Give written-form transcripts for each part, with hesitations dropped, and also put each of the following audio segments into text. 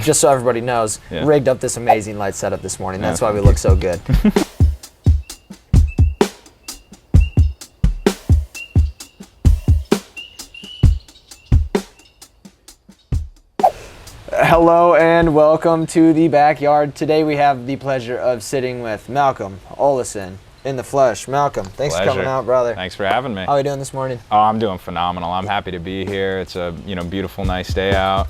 just so everybody knows, rigged up this amazing light setup this morning. That's why we look so good. Hello and welcome to the backyard. Today we have the pleasure of sitting with Malcolm Olesen in the flesh. Malcolm, thanks for coming out, brother. Thanks for having me. How are you doing this morning? Oh, I'm doing phenomenal. I'm happy to be here. It's a beautiful, nice day out.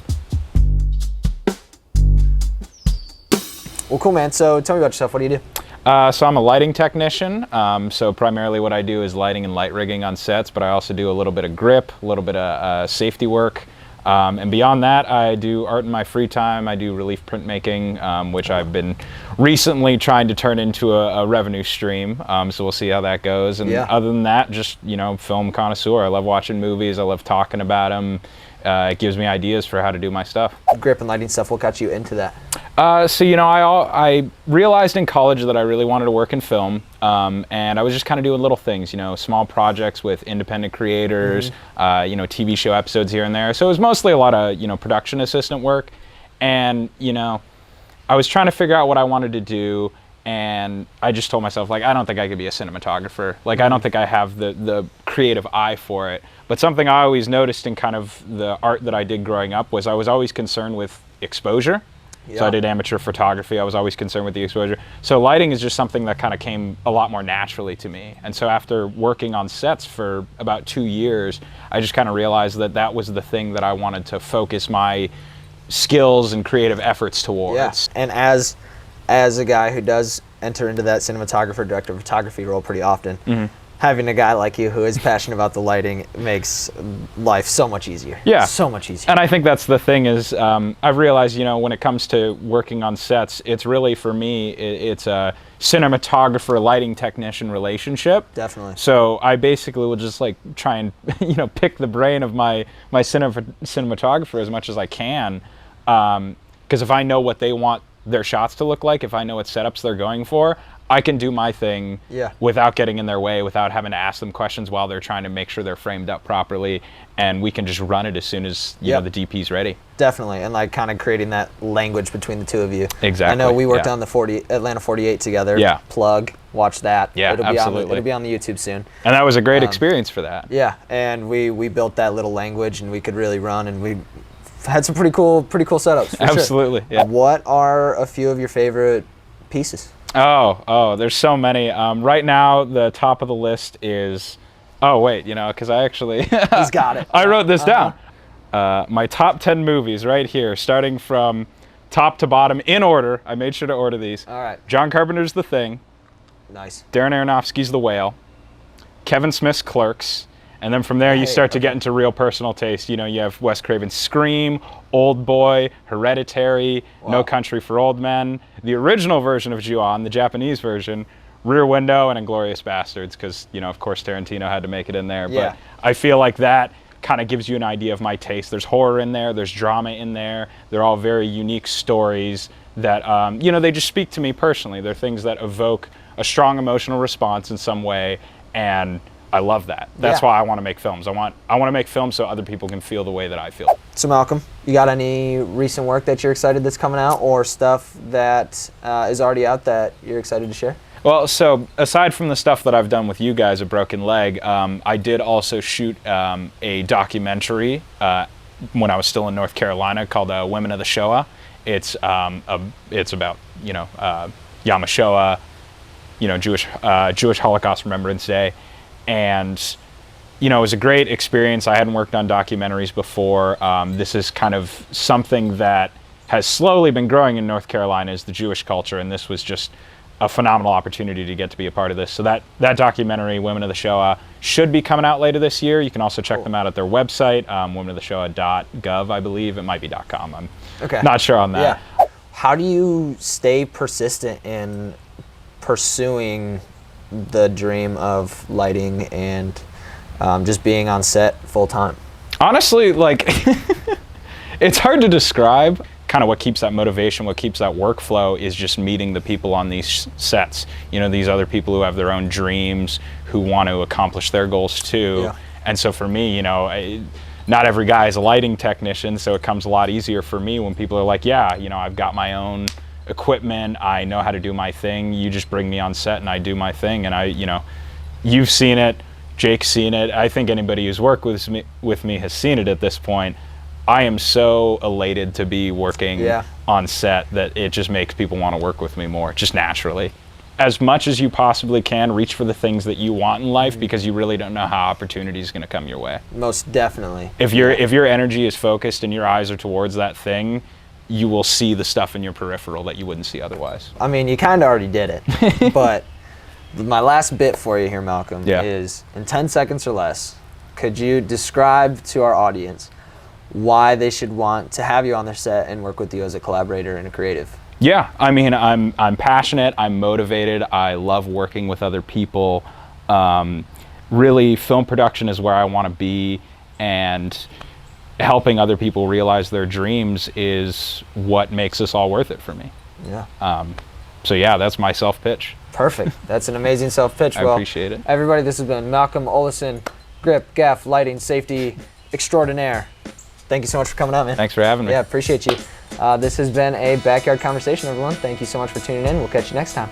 Well, cool, man. So tell me about yourself. What do you do? So I'm a lighting technician. So primarily what I do is lighting and light rigging on sets, but I also do a little bit of grip, a little bit of safety work. And beyond that, I do art in my free time. I do relief printmaking, which I've been recently trying to turn into a revenue stream. So we'll see how that goes. And other than that, just, film connoisseur. I love watching movies. I love talking about them. It gives me ideas for how to do my stuff. Grip and lighting stuff, what got you into that? I realized in college that I really wanted to work in film, and I was just kind of doing little things, small projects with independent creators, TV show episodes here and there. So it was mostly a lot of, production assistant work, and, I was trying to figure out what I wanted to do, and I just told myself, I don't think I could be a cinematographer. I don't think I have the creative eye for it. But something I always noticed in kind of the art that I did growing up was I was always concerned with exposure. So I did amateur photography. I was always concerned with the exposure. So lighting is just something that kind of came a lot more naturally to me. And so after working on sets for about 2 years, I just kind of realized that that was the thing that I wanted to focus my skills and creative efforts towards. Yeah. And as a guy who does enter into that cinematographer, director of photography role pretty often, having a guy like you who is passionate about the lighting makes life so much easier. Yeah. So much easier. And I think that's the thing is, I've realized, when it comes to working on sets, it's really, for me, it's a cinematographer, lighting technician relationship. Definitely. So I basically will just try and, pick the brain of my cinematographer as much as I can. Because if I know what they want their shots to look like, if I know what setups they're going for, I can do my thing without getting in their way, without having to ask them questions while they're trying to make sure they're framed up properly, and we can just run it as soon as the DP's ready. Definitely, and kind of creating that language between the two of you. Exactly. I know we worked on the Atlanta 48 together. Yeah. Plug, watch that. Yeah, It'll be on the YouTube soon. And that was a great experience for that. Yeah, and we built that little language, and we could really run, and we had some pretty cool setups. For Absolutely. Sure. Yeah. What are a few of your favorite pieces? Oh, there's so many. Right now, the top of the list is, because I actually, he's got it. I wrote this down. My top 10 movies right here, starting from top to bottom in order. I made sure to order these. All right. John Carpenter's The Thing. Nice. Darren Aronofsky's The Whale. Kevin Smith's Clerks. And then from there, you start to get into real personal taste. You have Wes Craven's Scream, Old Boy, Hereditary, No Country for Old Men, the original version of Ju-on, the Japanese version, Rear Window, and Inglourious Bastards, because, of course, Tarantino had to make it in there. Yeah. But I feel like that kind of gives you an idea of my taste. There's horror in there, there's drama in there. They're all very unique stories that, they just speak to me personally. They're things that evoke a strong emotional response in some way, and I love that. That's why I want to make films. I want to make films so other people can feel the way that I feel. So Malcolm, you got any recent work that you're excited that's coming out, or stuff that is already out that you're excited to share? Well, so aside from the stuff that I've done with you guys at Broken Leg, I did also shoot a documentary when I was still in North Carolina called Women of the Shoah. It's about Yom HaShoah, Jewish Holocaust Remembrance Day. And, it was a great experience. I hadn't worked on documentaries before. This is kind of something that has slowly been growing in North Carolina, is the Jewish culture, and this was just a phenomenal opportunity to get to be a part of this. So that documentary, Women of the Shoah, should be coming out later this year. You can also check them out at their website, womenoftheshoah.gov, I believe. It might be .com. I'm not sure on that. Yeah. How do you stay persistent in pursuing the dream of lighting and just being on set full time? Honestly, it's hard to describe. Kind of what keeps that motivation, what keeps that workflow is just meeting the people on these sets. These other people who have their own dreams, who want to accomplish their goals too. Yeah. And so for me, not every guy is a lighting technician, so it comes a lot easier for me when people are like, yeah, you know, I've got my own equipment, I know how to do my thing, you just bring me on set and I do my thing. And you know, you've seen it, Jake's seen it, I think anybody who's worked with me has seen it at this point. I am so elated to be working on set that it just makes people want to work with me more, just naturally. As much as you possibly can, reach for the things that you want in life, because you really don't know how opportunity is going to come your way. Most definitely. If your energy is focused and your eyes are towards that thing, you will see the stuff in your peripheral that you wouldn't see otherwise. I mean, you kind of already did it, but my last bit for you here, Malcolm, is in 10 seconds or less, could you describe to our audience why they should want to have you on their set and work with you as a collaborator and a creative? Yeah, I mean, I'm passionate, I'm motivated, I love working with other people. Really, film production is where I want to be, and helping other people realize their dreams is what makes this all worth it for me. Yeah. So yeah, that's my self-pitch. Perfect. That's an amazing self-pitch. I appreciate it. Everybody, this has been Malcolm Olesen, grip, gaff, lighting, safety extraordinaire. Thank you so much for coming out, man. Thanks for having me. Yeah, appreciate you. This has been a Backyard Conversation, everyone. Thank you so much for tuning in. We'll catch you next time.